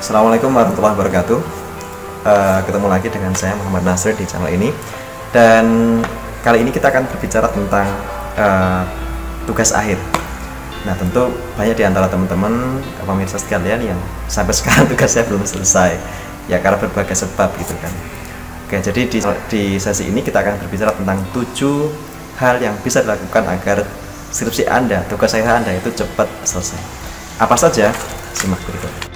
Assalamualaikum warahmatullahi wabarakatuh. Ketemu lagi dengan saya Muhammad Nasir di channel ini. Dan kali ini kita akan berbicara tentang tugas akhir. Nah, tentu banyak di antara teman-teman pemirsa sekalian yang sampai sekarang tugasnya belum selesai, ya karena berbagai sebab gitu kan. Oke, jadi di sesi ini kita akan berbicara tentang 7 hal yang bisa dilakukan agar skripsi Anda, tugas akhir Anda itu cepat selesai. Apa saja? Simak berikut.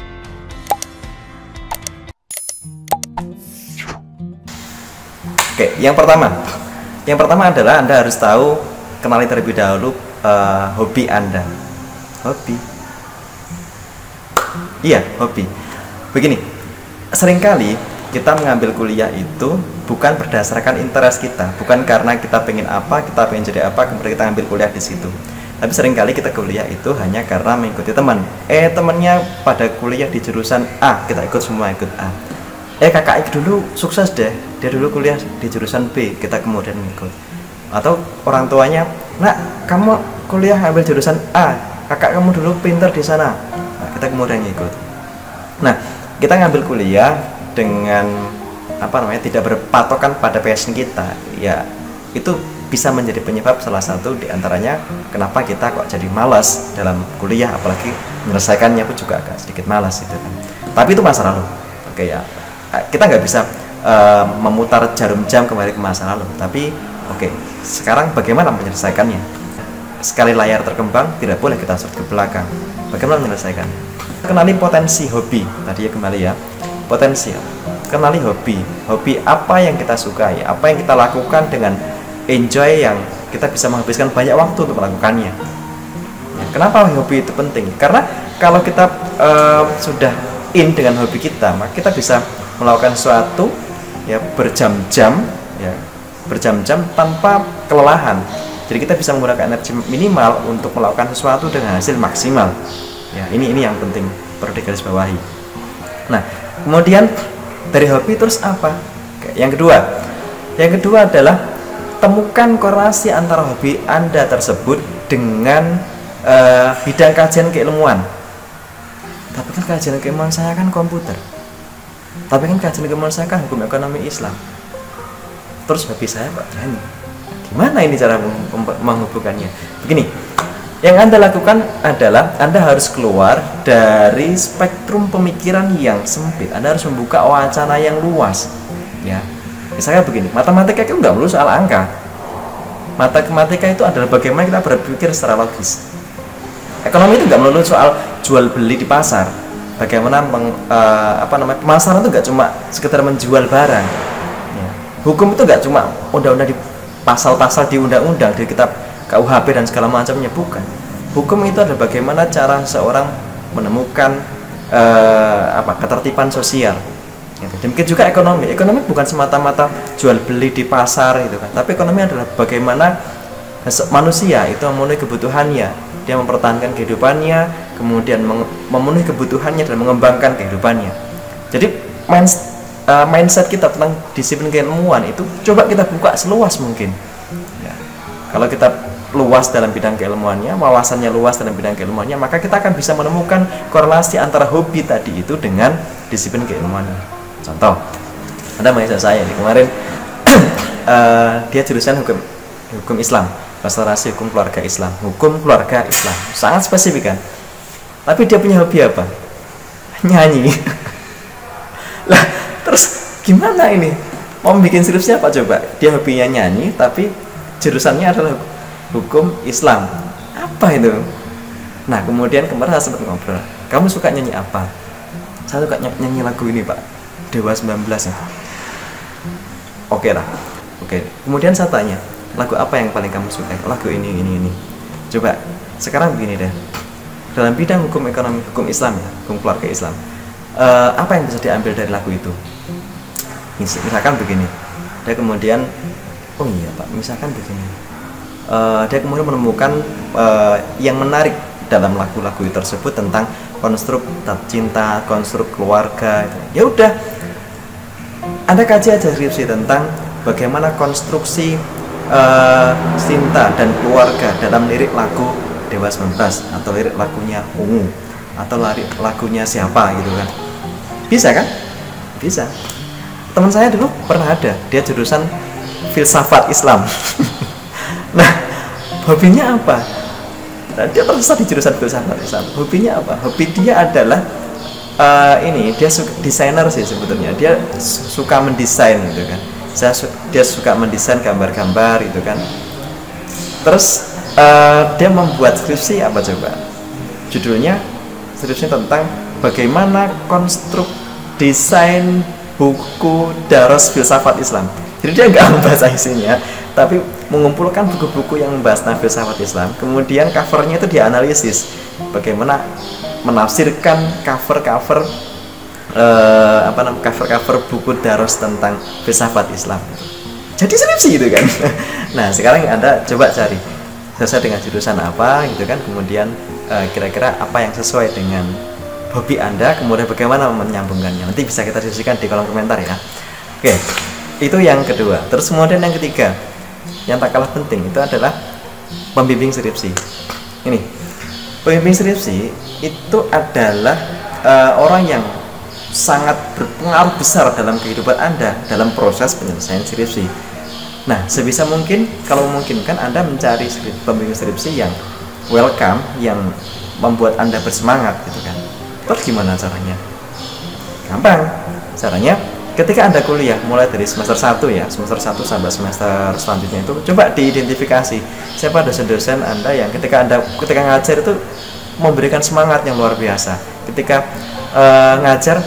Oke, yang pertama adalah Anda harus tahu, kenali terlebih dahulu hobi Anda. Hobi? Iya, hobi. Begini, seringkali kita mengambil kuliah itu bukan berdasarkan interest kita, bukan karena kita pengen apa, kita pengen jadi apa, kemudian kita ambil kuliah di situ. Tapi seringkali kita kuliah itu hanya karena mengikuti teman. Temannya pada kuliah di jurusan A, kita ikut semua, ikut A. Kakak dulu sukses deh, dia dulu kuliah di jurusan B, kita kemudian ngikut. Atau orang tuanya, nak kamu kuliah ambil jurusan A, kakak kamu dulu pinter di sana, nah, kita kemudian ngikut. Nah, kita ngambil kuliah dengan tidak berpatokan pada passion kita, ya itu bisa menjadi penyebab salah satu diantaranya kenapa kita kok jadi malas dalam kuliah, apalagi menyelesaikannya pun juga agak sedikit malas gitu kan. Tapi itu masa lalu. Oke ya, kita nggak bisa memutar jarum jam kembali ke masa lalu. Tapi sekarang bagaimana menyelesaikannya? Sekali layar terkembang, tidak boleh kita shoot ke belakang. Bagaimana menyelesaikannya? Kenali potensi hobi tadi ya, kembali ya, potensi. Kenali hobi apa yang kita sukai, apa yang kita lakukan dengan enjoy, yang kita bisa menghabiskan banyak waktu untuk melakukannya. Kenapa hobi itu penting? Karena kalau kita sudah in dengan hobi kita, maka kita bisa melakukan sesuatu ya berjam-jam tanpa kelelahan. Jadi kita bisa menggunakan energi minimal untuk melakukan sesuatu dengan hasil maksimal. Ya, ini yang penting perlu digarisbawahi. Nah, kemudian dari hobi terus apa? Yang kedua adalah temukan korelasi antara hobi Anda tersebut dengan bidang kajian keilmuan. Tapi kan kajian keilmuan saya kan komputer. Tapi kan kajian keilmuan saya kan hukum ekonomi Islam. Terus hobi saya Pak Jani. Gimana ini cara menghubungkannya? Begini, yang Anda lakukan adalah Anda harus keluar dari spektrum pemikiran yang sempit. Anda harus membuka wacana yang luas. Ya, misalnya begini, matematika itu nggak melulu soal angka. Matematika itu adalah bagaimana kita berpikir secara logis. Ekonomi itu nggak melulu soal jual beli di pasar. Bagaimana pemasaran itu nggak cuma sekedar menjual barang. Ya. Hukum itu nggak cuma undang-undang di pasal-pasal di undang-undang, di kitab KUHP dan segala macamnya, bukan. Hukum itu adalah bagaimana cara seorang menemukan ketertiban sosial. Demikian juga ekonomi. Ekonomi bukan semata-mata jual beli di pasar gitu kan. Tapi ekonomi adalah bagaimana manusia itu memenuhi kebutuhannya, dia mempertahankan kehidupannya, kemudian memenuhi kebutuhannya dan mengembangkan kehidupannya. Jadi mindset kita tentang disiplin keilmuan itu coba kita buka seluas mungkin. Ya. Kalau kita luas dalam bidang keilmuannya, wawasannya luas dalam bidang keilmuannya, maka kita akan bisa menemukan korelasi antara hobi tadi itu dengan disiplin keilmuannya. Contoh, ada mahasiswa saya nih kemarin, dia jurusan hukum Islam, restorasi hukum keluarga Islam, sangat spesifik kan. Tapi dia punya hobi apa? Nyanyi. Lah, terus gimana ini? Mau bikin skripsi apa coba? Dia hobinya nyanyi, tapi jurusannya adalah hukum Islam. Apa itu? Nah, kemudian kemarin saya sempat ngobrol. Kamu suka nyanyi apa? Saya suka nyanyi lagu ini, Pak. Dewa 19 ya. Oke lah. Kemudian saya tanya, lagu apa yang paling kamu suka? Lagu ini. Coba, sekarang begini deh. Dalam bidang hukum ekonomi, hukum Islam ya, hukum keluarga Islam. Apa yang bisa diambil dari lagu itu? Misalkan begini. Dia kemudian, oh iya Pak, misalkan begini. Dia kemudian menemukan yang menarik dalam lagu-lagu tersebut tentang konstruk cinta, konstruk keluarga. Ya udah, Anda kaji aja skripsi tentang bagaimana konstruksi cinta dan keluarga dalam lirik lagu Dewa 19 atau lirik lagunya Ungu atau lirik lagunya siapa gitu kan. Bisa kan? Bisa. Teman saya dulu pernah ada, dia jurusan filsafat Islam. Nah, hobinya apa? Nah, dia tersesat di jurusan filsafat Islam. Hobinya apa? Hobi dia adalah dia desainer sih sebetulnya. Dia suka mendesain gitu kan. Dia suka mendesain gambar-gambar gitu kan. Terus dia membuat skripsi apa coba? Judulnya skripsi tentang bagaimana konstruk desain buku daros filsafat Islam. Jadi dia nggak membahas isinya, tapi mengumpulkan buku-buku yang membahas tentang filsafat Islam. Kemudian covernya itu dianalisis, bagaimana menafsirkan cover-cover cover-cover buku daros tentang filsafat Islam. Jadi skripsi gitu kan. Nah sekarang Anda coba cari sesuai dengan jurusan apa gitu kan, kemudian kira-kira apa yang sesuai dengan hobi Anda, kemudian bagaimana menyambungkannya. Nanti bisa kita diskusikan di kolom komentar ya. Oke, itu yang kedua. Terus kemudian yang ketiga, yang tak kalah penting itu adalah pembimbing skripsi. Ini pembimbing skripsi itu adalah orang yang sangat berpengaruh besar dalam kehidupan Anda dalam proses penyelesaian skripsi. Nah, sebisa mungkin kalau memungkinkan Anda mencari pembimbing skripsi yang welcome, yang membuat Anda bersemangat gitu kan. Terus gimana caranya? Gampang. Caranya ketika Anda kuliah mulai dari semester 1 ya, semester 1 sampai semester selanjutnya itu coba diidentifikasi siapa dosen-dosen Anda yang ketika ngajar itu memberikan semangat yang luar biasa. Ketika ngajar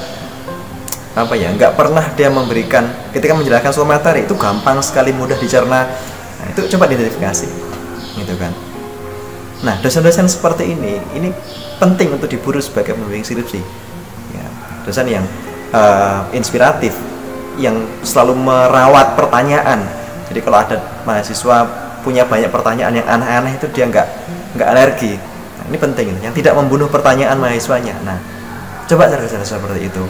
nggak pernah dia memberikan, ketika menjelaskan suatu materi itu gampang sekali, mudah dicerna. Nah, itu coba diidentifikasi gitu kan. Nah, dosen-dosen seperti ini penting untuk diburu sebagai pembimbing skripsi ya, dosen yang inspiratif, yang selalu merawat pertanyaan. Jadi kalau ada mahasiswa punya banyak pertanyaan yang aneh-aneh itu dia nggak alergi. Nah, ini penting, yang tidak membunuh pertanyaan mahasiswanya. Nah, coba cari dosen seperti itu.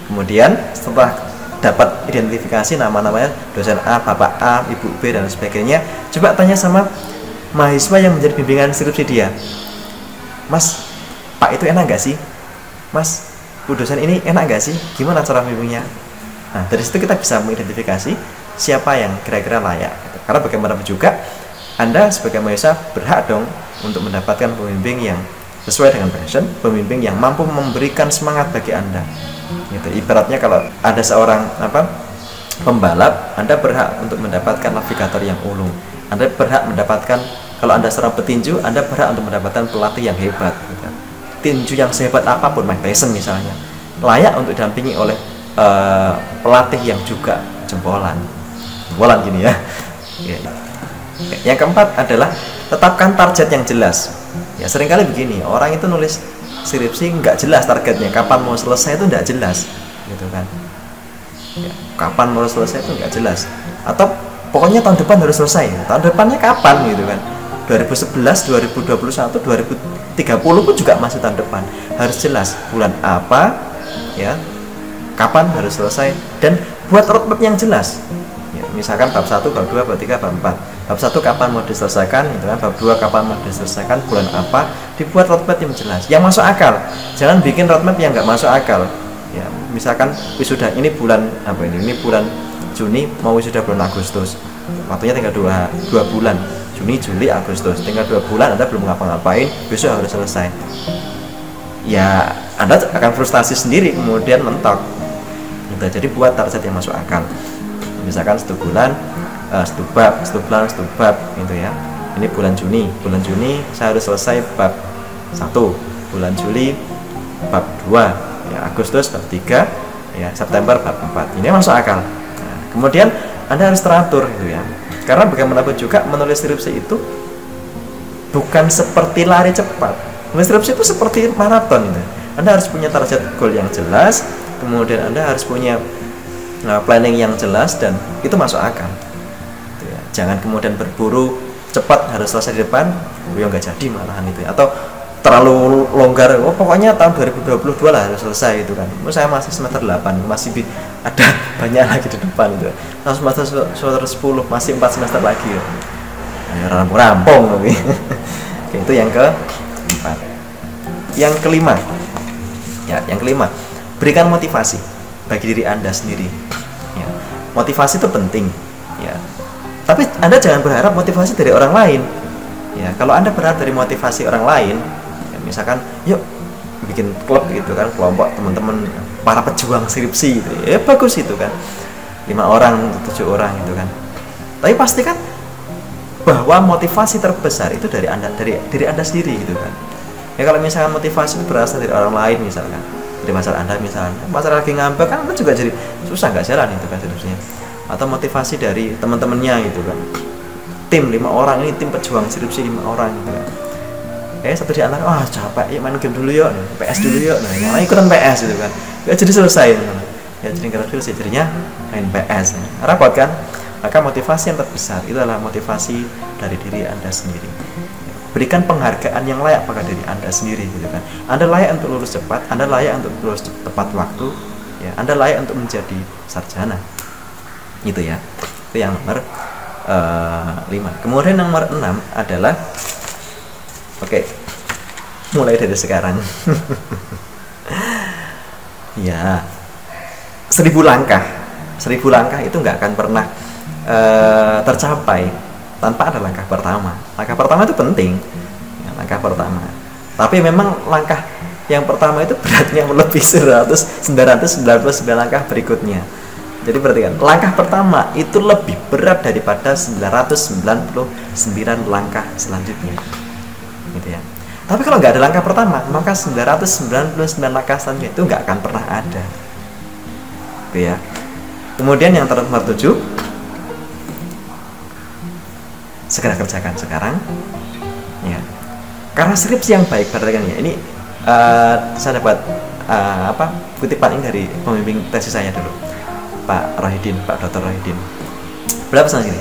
Kemudian setelah dapat identifikasi nama-namanya dosen A, Bapak A, Ibu B dan sebagainya, coba tanya sama mahasiswa yang menjadi bimbingan skripsi dia. Mas, Pak itu enak nggak sih? Mas, Bu dosen ini enak nggak sih? Gimana cara bimbingnya? Nah, dari situ kita bisa mengidentifikasi siapa yang kira-kira layak. Karena bagaimanapun juga Anda sebagai mahasiswa berhak dong untuk mendapatkan pembimbing yang sesuai dengan passion, pembimbing yang mampu memberikan semangat bagi Anda. Gitu. Ibaratnya kalau ada seorang pembalap, Anda berhak untuk mendapatkan navigator yang ulung. Anda berhak mendapatkan, kalau Anda seorang petinju, Anda berhak untuk mendapatkan pelatih yang hebat gitu. Tinju yang sehebat apapun, Mike Tyson misalnya, layak untuk didampingi oleh pelatih yang juga jempolan gini ya. Yang keempat adalah tetapkan target yang jelas. Ya seringkali begini, orang itu nulis skripsi nggak jelas targetnya, kapan mau selesai itu nggak jelas gitu kan ya, kapan mau selesai itu nggak jelas, atau pokoknya tahun depan harus selesai. Tahun depannya kapan gitu kan, 2011, 2021, 2030 pun juga masih tahun depan. Harus jelas bulan apa ya, kapan harus selesai, dan buat roadmap yang jelas ya, misalkan bab 1, bab 2, bab 3, bab 4. Bab 1 kapan mau diselesaikan gitu kan, bab 2 kapan mau diselesaikan, bulan apa. Dibuat roadmap yang jelas, yang masuk akal. Jangan bikin roadmap yang nggak masuk akal ya. Misalkan wisuda ini bulan ini bulan Juni, mau wisuda bulan Agustus, waktunya tinggal 2 bulan, Juni, Juli, Agustus, tinggal 2 bulan Anda belum ngapa-ngapain, besok harus selesai ya. Anda akan frustasi sendiri, kemudian mentok gitu. Jadi buat target yang masuk akal. Misalkan 1 bulan satu bab gitu ya. Ini bulan Juni saya harus selesai bab 1, bulan Juli bab 2 ya, Agustus bab 3 ya, September bab 4. Ini masuk akal. Nah, kemudian Anda harus teratur gitu ya. Karena bagaimanapun juga menulis skripsi itu bukan seperti lari cepat. Menulis skripsi itu seperti maraton gitu. Anda harus punya target goal yang jelas, kemudian Anda harus punya planning yang jelas, dan itu masuk akal. Jangan kemudian berburu cepat harus selesai di depan, nggak jadi malahan itu ya. Atau terlalu longgar, pokoknya tahun 2022 lah harus selesai itu kan. Saya masih semester 8, masih ada banyak lagi di depan itu. Tahun semester 10 masih 4 semester lagi ya. Rampung tapi. Itu yang keempat. Yang kelima. Ya, yang kelima, Berikan motivasi bagi diri Anda sendiri. Ya. Motivasi itu penting. Ya. Tapi Anda jangan berharap motivasi dari orang lain. Ya, kalau Anda berharap dari motivasi orang lain, ya, misalkan, yuk bikin klub gitu kan, kelompok teman-teman para pejuang skripsi gitu. Ya bagus itu kan. 5 orang, 7 orang gitu kan. Tapi pastikan bahwa motivasi terbesar itu dari Anda, dari diri Anda sendiri gitu kan. Ya kalau misalkan motivasi itu berasal dari orang lain misalkan, dari masalah Anda misalnya, masalah lagi ngambek kan Anda juga jadi susah, nggak jalan itu kan seterusnya. Atau motivasi dari teman-temannya gitu kan, tim 5 orang ini tim pejuang skripsi 5 orang gitu kan. Satu di antara, wah capek, ya main game dulu yuk, PS dulu yuk, nah yang lain ikutan PS gitu kan, ya jadi selesai ya, jadi nggak selesai jadinya main PS ya. Repot kan. Maka motivasi yang terbesar itu adalah motivasi dari diri Anda sendiri. Berikan penghargaan yang layak pada diri Anda sendiri gitu kan. Anda layak untuk lulus cepat, Anda layak untuk lulus tepat waktu, ya, Anda layak untuk menjadi sarjana. Gitu ya. Itu yang nomor 5. Kemudian nomor 6 adalah mulai dari sekarang. Ya. 1000 langkah. 1000 langkah itu nggak akan pernah tercapai tanpa ada langkah pertama. Langkah pertama itu penting, ya, langkah pertama. Tapi memang langkah yang pertama itu beratnya melebihi 999 langkah berikutnya. Jadi perhatikan, langkah pertama itu lebih berat daripada 999 langkah selanjutnya, gitu ya. Tapi kalau nggak ada langkah pertama, maka 999 langkah selanjutnya itu nggak akan pernah ada, gitu ya. Kemudian yang nomor 7, segera kerjakan sekarang, ya. Karena skripsi yang baik, perhatikan ya. Ini saya dapat kutipan ini dari pembimbing tesis saya dulu, Pak Dr. Rohidin. Beliau pesan gini,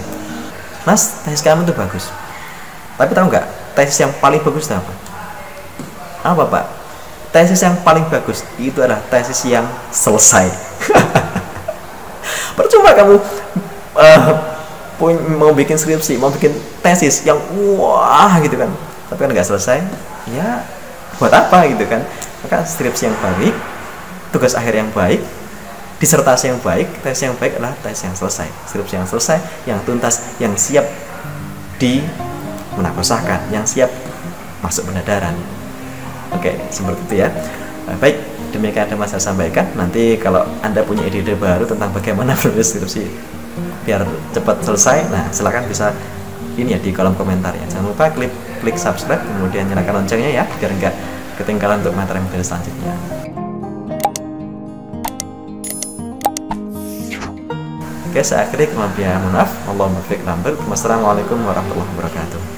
Mas, tesis kamu itu bagus. Tapi tahu nggak, tesis yang paling bagus itu apa? Apa Pak? Tesis yang paling bagus itu adalah tesis yang selesai. Percuma kamu mau bikin skripsi, mau bikin tesis yang wah gitu kan, tapi kan nggak selesai, ya buat apa gitu kan. Maka skripsi yang baik, tugas akhir yang baik, disertasi yang baik, tesis yang baik adalah tesis yang selesai, skripsi yang selesai, yang tuntas, yang siap dimunakosahkan, yang siap masuk pendadaran. Seperti itu ya. Baik, demikian ada saya sampaikan. Nanti kalau Anda punya ide-ide baru tentang bagaimana menulis skripsi biar cepat selesai, nah silakan bisa ini ya di kolom komentar ya. Jangan lupa klik subscribe, kemudian nyalakan loncengnya ya, biar nggak ketinggalan untuk materi-materi selanjutnya. Saya akhiri, mohon maaf. Wassalamualaikum warahmatullahi wabarakatuh.